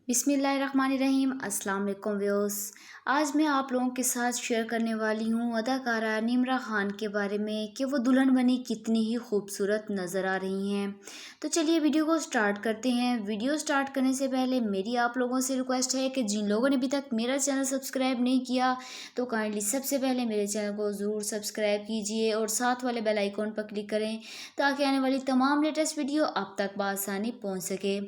بسم اللہ الرحمن الرحیم۔ السلام علیکم ویوز، آج میں آپ لوگوں کے ساتھ شیئر کرنے والی ہوں اداکارہ نمرا خان کے بارے میں کہ وہ دلہن بنی کتنی ہی خوبصورت نظر آ رہی ہیں۔ تو چلیے ویڈیو کو سٹارٹ کرتے ہیں۔ ویڈیو سٹارٹ کرنے سے پہلے میری آپ لوگوں سے ریکویسٹ ہے کہ جن لوگوں نے ابھی تک میرا چینل سبسکرائب نہیں کیا تو کائنڈلی سب سے پہلے میرے چینل کو ضرور سبسکرائب کیجئے اور ساتھ والے بیل آئیکن پر کلک کریں تاکہ آنے والی تمام لیٹسٹ ویڈیو آپ تک بآسانی پہنچ سکے۔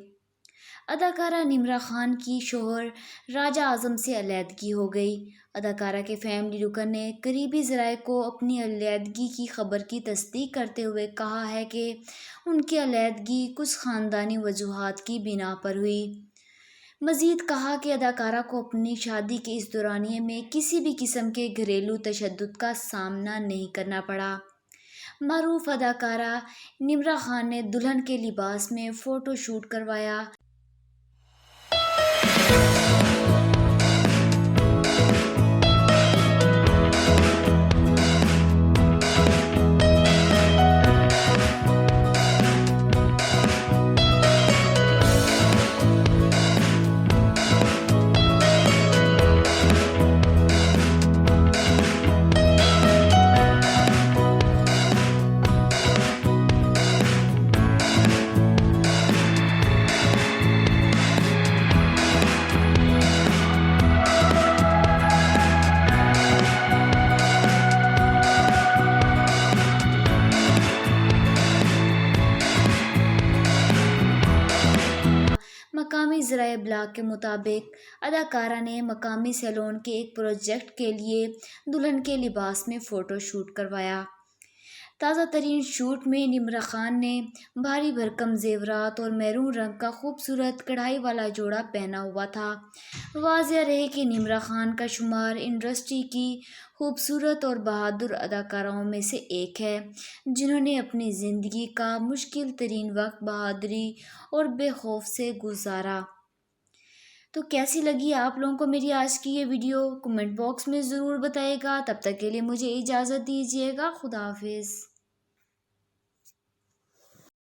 اداکارہ نمرا خان کی شوہر راجہ اعظم سے علیحدگی ہو گئی۔ اداکارہ کے فیملی رکن نے قریبی ذرائع کو اپنی علیحدگی کی خبر کی تصدیق کرتے ہوئے کہا ہے کہ ان کی علیحدگی کچھ خاندانی وجوہات کی بنا پر ہوئی۔ مزید کہا کہ اداکارہ کو اپنی شادی کے اس دورانیے میں کسی بھی قسم کے گھریلو تشدد کا سامنا نہیں کرنا پڑا۔ معروف اداکارہ نمرا خان نے دلہن کے لباس میں فوٹو شوٹ کروایا۔ مقامی ذرائع ابلاغ کے مطابق اداکارہ نے مقامی سیلون کے ایک پروجیکٹ کے لیے دلہن کے لباس میں فوٹو شوٹ کروایا۔ تازہ ترین شوٹ میں نمرا خان نے بھاری بھرکم زیورات اور میرون رنگ کا خوبصورت کڑھائی والا جوڑا پہنا ہوا تھا۔ واضح رہے کہ نمرا خان کا شمار انڈسٹری کی خوبصورت اور بہادر اداکاراؤں میں سے ایک ہے جنہوں نے اپنی زندگی کا مشکل ترین وقت بہادری اور بے خوف سے گزارا۔ تو کیسی لگی آپ لوگوں کو میری آج کی یہ ویڈیو؟ کمنٹ باکس میں ضرور بتائے گا۔ تب تک کے لیے مجھے اجازت دیجیے گا۔ خدا حافظ۔